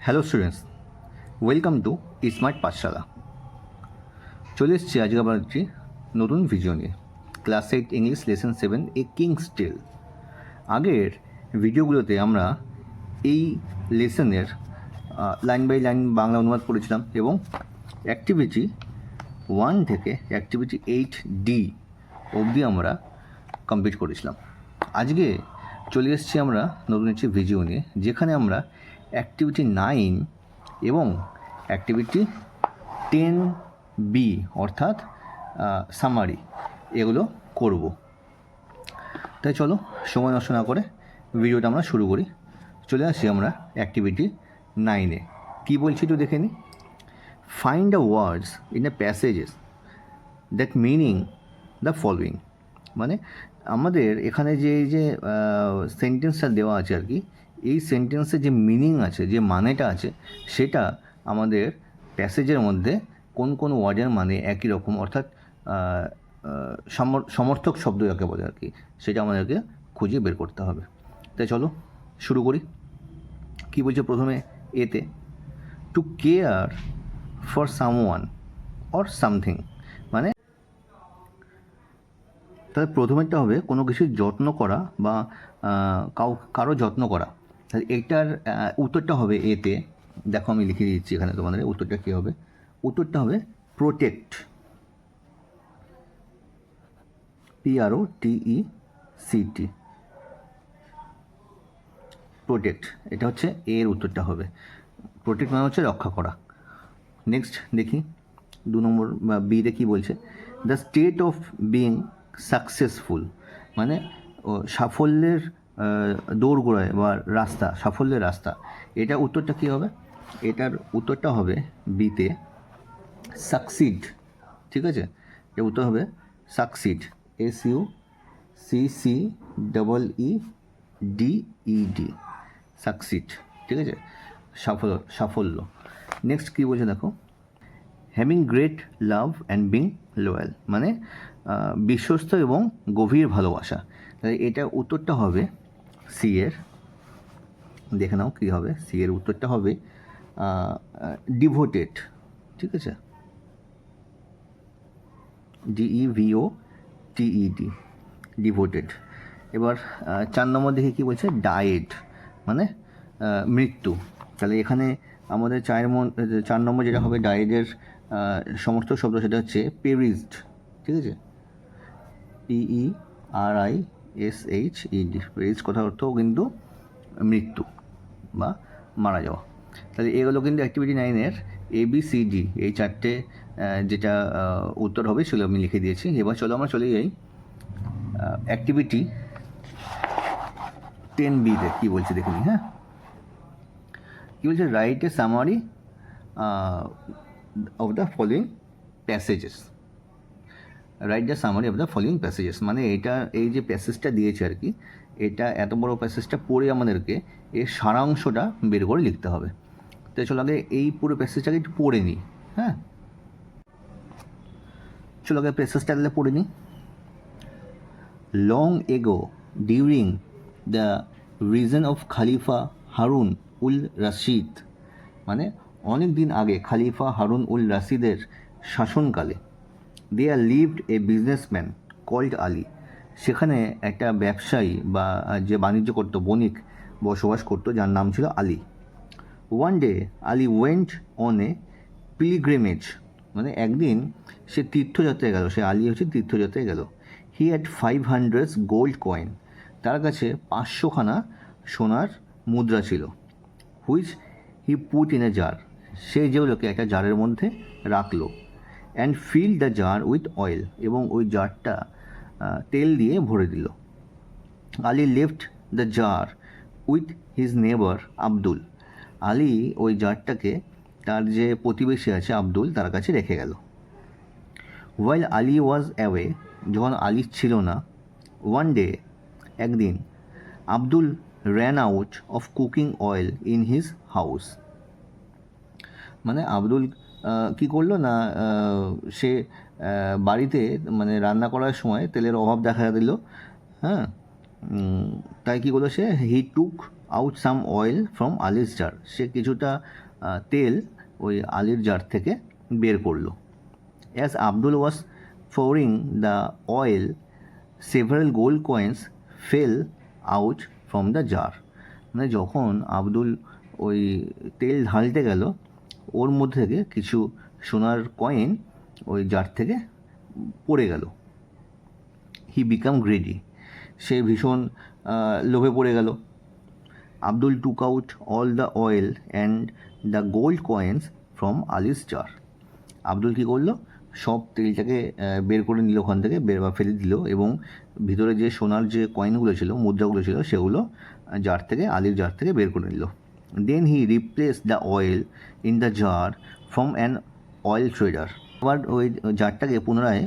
Hello students, welcome to smart পাঠশালা। চলে এসেছি আজকে আবার একটি নতুন ভিডিও নিয়ে। ক্লাস 8 ইংলিশ লেসন 7 এ কিংস টেল। আগের ভিডিওগুলোতে আমরা এই লেসনের লাইন বাই লাইন বাংলা অনুবাদ করেছিলাম এবং অ্যাক্টিভিটি 1 থেকে অ্যাক্টিভিটি 8D অবধি আমরা কমপ্লিট করেছিলাম। আজকে চলে এসেছি আমরা নতুন একটি ভিডিও নিয়ে, যেখানে আমরা অ্যাক্টিভিটি 9 এবং অ্যাক্টিভিটি 10B অর্থাৎ সামারি এগুলো করব। তাই চলো সময় নষ্ট না করে ভিডিওটা আমরা শুরু করি। চলে আসি আমরা অ্যাক্টিভিটি 9-এ। কী বলছি একটু দেখে নিই। Find the words in the passages that meaning the following. মানে আমাদের এখানে যে সেন্টেন্সটা দেওয়া আছে আর কি, এই সেন্টেন্সে যে মিনিং আছে, যে মানেটা আছে, সেটা আমাদের প্যাসেজের মধ্যে কোন কোন ওয়ার্ডের মানে একই রকম, অর্থাৎ সমর্থক শব্দ যাকে বলে আর কি, সেটা আমাদেরকে খুঁজে বের করতে হবে। তাই চলো শুরু করি। কী বলছে প্রথমে এতে? To care for someone or something. মানে তাহলে প্রথমেরটা হবে কোনো কিছুর যত্ন করা বা কারো যত্ন করা। তাহলে এটার উত্তরটা হবে এতে। দেখো আমি লিখে দিচ্ছি এখানে তোমাদের উত্তরটা কী হবে। উত্তরটা হবে প্রোটেক্ট, PROTECT, প্রোটেক্ট। এটা হচ্ছে এর উত্তরটা হবে। প্রোটেক্ট মানে হচ্ছে রক্ষা করা। নেক্সট দেখি 2 নম্বর বা বিতে কী বলছে। The state of being successful, মানে সাফল্যের দোরগোড়ায় বা রাস্তা, সাফল্যের রাস্তা। এটা উত্তরটা কী হবে? এটার উত্তরটা হবে বিতে সাকসিড। ঠিক আছে, এর উত্তর হবে সাকসিড, SUCCEEDED, সাকসিড। ঠিক আছে, সাফল্য। নেক্সট কী বলছে দেখো। Having great love and being loyal, মানে বিশ্বস্ত এবং গভীর ভালোবাসা। তাই এটা উত্তরটা হবে সি এর। দেখে নাও কী হবে। সি এর উত্তরটা হবে ডিভোটেড। ঠিক আছে, DEVOTED, ডিভোটেড। এবার 4 নম্বর দেখে কী বলছে। ডায়েড, মানে মৃত্যু। তাহলে এখানে আমাদের 4 নম্বর যেটা হবে ডায়েডের সমর্থক শব্দ, সেটা হচ্ছে পেরিজড। ঠিক আছে, PERISHED, পেরিজ কথার অর্থ কিন্তু মৃত্যু বা মারা যাওয়া। তাহলে এগুলো কিন্তু অ্যাক্টিভিটি 9-এর ABCD, এই 4টে যেটা উত্তর হবে সেগুলো আমি লিখে দিয়েছি। এবার চলো আমরা চলে যাই অ্যাক্টিভিটি 10Bতে। কী বলছে দেখে নিই। হ্যাঁ, কী বলছে। Write a summary of the following passages. Write the summary of the following passages, মানে এটা এই যে প্যাসেজটা দিয়েছে আর কি, এটা এত বড় প্যাসেজটা পড়ে আমাদেরকে এর সারাংশটা বের করে লিখতে হবে। তো চলো আগে এই পুরো প্যাসেজটাকে একটু পড়ে নিই। হ্যাঁ, চলো আগে প্যাসেজটা তাহলে পড়ে নিই। Long ago during the reason of খালিফা হারুন উল রাশিদ, মানে অনেক দিন আগে খালিফা হারুন উল রাশিদের শাসনকালে, there lived a businessman called Ali, সেখানে একটা ব্যবসায়ী বা যে বাণিজ্য করতো, বণিক বসবাস করতো, যার নাম ছিল Ali. One day Ali went on a pilgrimage, মানে একদিন সে তীর্থযাত্রায় গেল। সে আলী হচ্ছে তীর্থযাত্রায় গেল। হি হ্যাড 500 গোল্ড কয়েন, তার কাছে 500খানা সোনার মুদ্রা ছিল। Which he put in a jar, সে যেগুলোকে একটা জারের মধ্যে রাখলো। And fill the jar with oil, এবং ওই জারটা তেল দিয়ে ভরে দিল। Ali left the jar with his neighbour Abdul, Ali ওই জারটাকে তার যে প্রতিবেশী আছে আব্দুল, তার কাছে রেখে গেল। ওয়াইল আলী ওয়াজ অ্যাওয়ে, যখন আলী ছিল না। ওয়ান ডে, একদিন, Abdul ran out of cooking oil in his house, মানে আব্দুল কী করলো না, সে বাড়িতে মানে রান্না করার সময় তেলের অভাব দেখা দিল। হ্যাঁ, তাই কী করলো সে। He took out some oil from Ali's jar, সে কিছুটা তেল ওই আলির জার থেকে বের করলো। As Abdul was pouring the oil several gold coins fell out from the jar, মানে যখন আব্দুল ওই তেল ঢালতে গেল ওর মধ্যে থেকে কিছু সোনার কয়েন ওই জার থেকে পড়ে গেল। হি বিকাম গ্রেডি, সে ভীষণ লোভে পড়ে গেল। Abdul took out all the oil and the gold coins from Ali's jar, Abdul কী করলো, সব তেলটাকে বের করে নিল ওখান থেকে, ফেলে দিল এবং ভিতরে যে সোনার যে কয়েনগুলো ছিল, মুদ্রাগুলো ছিল, সেগুলো জার থেকে, আলির জার থেকে বের করে নিল। Then he replace the oil in the jar from an oil trader, আবার ওই জারটাকে পুনরায়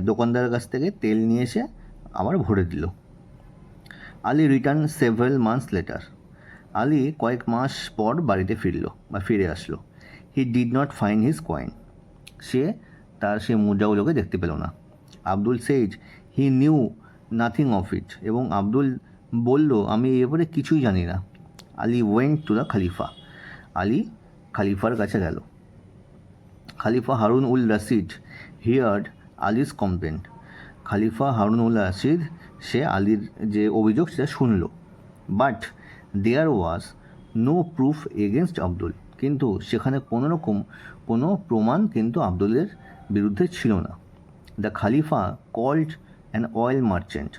দোকানদারের কাছ থেকে তেল নিয়ে এসে আবার ভরে দিল। Ali return several months later, Ali কয়েক মাস পর বাড়িতে ফিরে আসলো। He did not find his coin, সে মুদ্রাগুলোকে দেখতে পেল না। Abdul said he knew nothing of it, এবং আব্দুল বলল, আমি এই ব্যাপারে কিছুই জানি না। আলি ওয়েন্ট টু দ্য খালিফা, আলি খালিফার কাছে গেল। খালিফা হারুন উল রাশিদ হিয়ার্ড আলিস কমপ্লেন্ট, খালিফা হারুন উল রাশিদ সে আলির যে অভিযোগ সেটা শুনল। But there was no proof against Abdul, কিন্তু সেখানে কোনো প্রমাণ কিন্তু আব্দুলের বিরুদ্ধে ছিল না। দ্য খালিফা কল্ড অ্যান অয়েল মার্চেন্ট,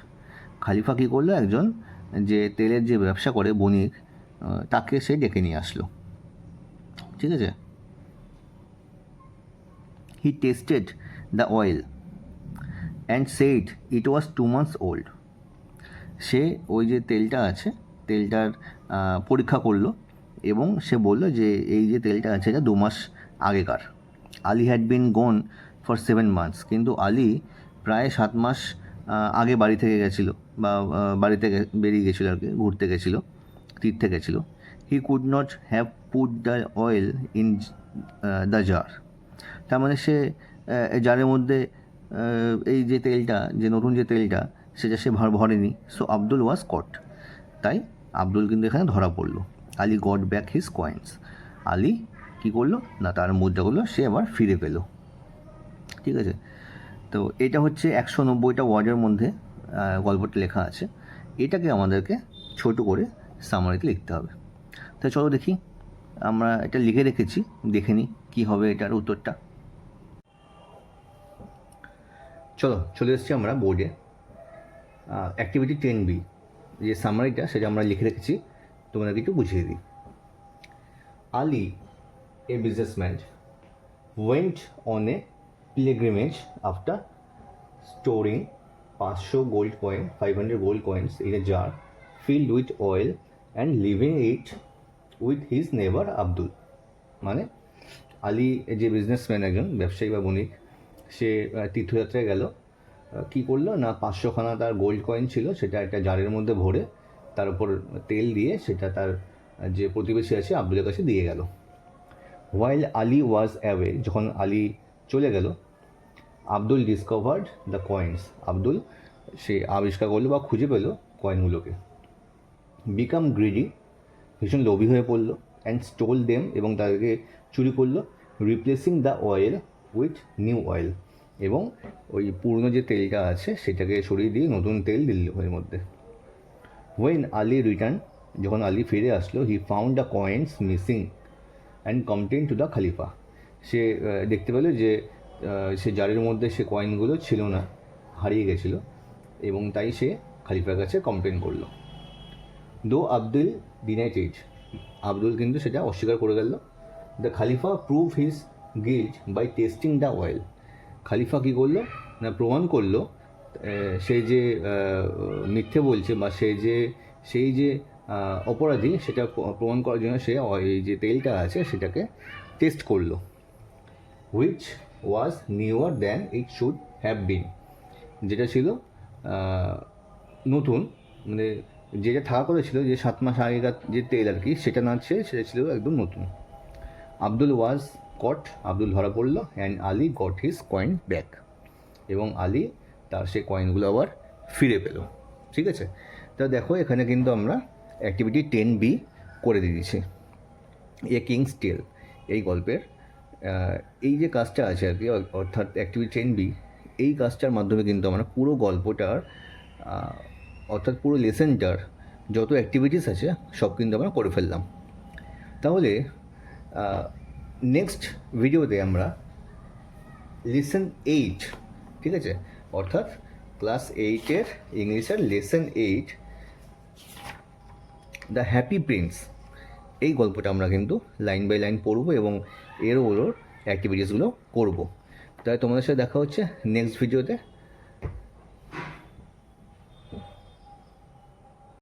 খালিফা কী করলো, একজন যে তেলের যে ব্যবসা করে বণিক, তাকে সে ডেকে নিয়ে আসলো। ঠিক আছে। He tested the oil and said it was 2 months old, সে ওই যে তেলটা আছে তেলটার পরীক্ষা করলো এবং সে বললো যে এই যে তেলটা আছে এটা 2 মাস আগেকার। Ali had been gone for 7 months, কিন্তু আলি প্রায় 7 মাস আগে বাড়ি থেকে গেছিলো, বা বাড়ি থেকে বেরিয়ে গেছিলো আর কি, ঘুরতে গেছিলো, তীর্থে গেছিলো। He could not have put the oil in the jar, তার মানে সে জারের মধ্যে এই যে তেলটা, যে নতুন যে তেলটা, সেটা সে ভরেনি। সো আব্দুল ওয়াজ কট, তাই আব্দুল কিন্তু এখানে ধরা পড়লো। আলি গট ব্যাক হিজ কয়েন্স, আলি কী করলো না, তার মুদ্রাগুলো সে আবার ফিরে পেল। ঠিক আছে। তো এটা হচ্ছে 190টা ওয়ার্ডের মধ্যে গল্পটা লেখা আছে, এটাকে আমাদেরকে ছোট করে সামারিতে লিখতে হবে। তো চলো দেখি, আমরা এটা লিখে রেখেছি, দেখে নিই কী হবে এটার উত্তরটা। চলে এসেছি আমরা বোর্ডে। অ্যাক্টিভিটি 10B যে সামারিটা সেটা আমরা লিখে রেখেছি, তোমাদেরকে একটু বুঝিয়ে দিই। Ali a businessman went on a pilgrimage after storing 500 gold coin, 500 gold coins in a jar filled with oil and leaving it with his neighbor Abdul, মানে আলি যে বিজনেসম্যান, একজন ব্যবসায়ী বা বণিক, সে তীর্থযাত্রায় গেল, কী করলো না, 500খানা তার গোল্ড কয়েন ছিল, সেটা একটা জারের মধ্যে ভরে তার উপর তেল দিয়ে সেটা তার যে প্রতিবেশী আছে আব্দুলের কাছে দিয়ে গেল। হোয়াইল আলি ওয়াজ অ্যাওয়ে, যখন আলি চলে গেল, Abdul discovered the coins, Abdul সে আবিষ্কার করলো বা খুঁজে পেল কয়েনগুলোকে। বিকাম গ্রিডি, ভীষণ লোভী হয়ে পড়লো। অ্যান্ড স্টোল দেম, এবং তাদেরকে চুরি করলো। Replacing the oil with new oil, এবং ওই পুরনো যে তেলটা আছে সেটাকে সরিয়ে দিয়ে নতুন তেল দিল এর মধ্যে। হোয়েন আলি রিটার্ন, যখন আলি ফিরে আসলো, he found the coins missing and complain to the খালিফা, সে দেখতে পেল যে সে জারের মধ্যে সে কয়েনগুলো ছিল না, হারিয়ে গেছিলো, এবং তাই সে খালিফার কাছে কমপ্লেন করলো। দো আব্দুল ডিনাইড ইট, আব্দুল কিন্তু সেটা অস্বীকার করে গেল। দ্য খালিফা prove his guilt by testing the oil, খালিফা কী করলো না, প্রমাণ করলো সে যে মিথ্যে বলছে বা সেই যে অপরাধী, সেটা প্রমাণ করার জন্য সে এই যে তেলটা আছে সেটাকে টেস্ট করলো। Which was newer than it should have been, যেটা ছিল নতুন, মানে যেটা থাকা কথা ছিল, যে 7 মাস আগেকার যে তেল আর কি, সেটা না ছিল, সেটা ছিল একদম নতুন। আব্দুল ওয়াজ কট, আব্দুল ধরা পড়লো। And Ali goat his coin back, এবং আলি তার সেই কয়েনগুলো আবার ফিরে পেল। ঠিক আছে। তা দেখো এখানে কিন্তু আমরা অ্যাক্টিভিটি 10B করে দিয়েছি। এ কিংস টেল এই গল্পের এই যে কাজটা আছে আর কি, অর্থাৎ অ্যাক্টিভিটি 10B, এই কাজটার মাধ্যমে কিন্তু আমরা পুরো গল্পটার অর্থাৎ পুরো লেসনটার যত অ্যাক্টিভিটিস আছে সব কিন্তু আমরা করে ফেললাম। তাহলে নেক্সট ভিডিওতে আমরা লেসন 8, ঠিক আছে, অর্থাৎ ক্লাস 8-এর ইংলিশের লেসন 8 দ্য হ্যাপি প্রিন্স, এই গল্পটা আমরা কিন্তু লাইন বাই লাইন পড়বো এবং এর ওর অ্যাক্টিভিটিসগুলো করবো। তাই তোমাদের সাথে দেখা হচ্ছে নেক্সট ভিডিওতে।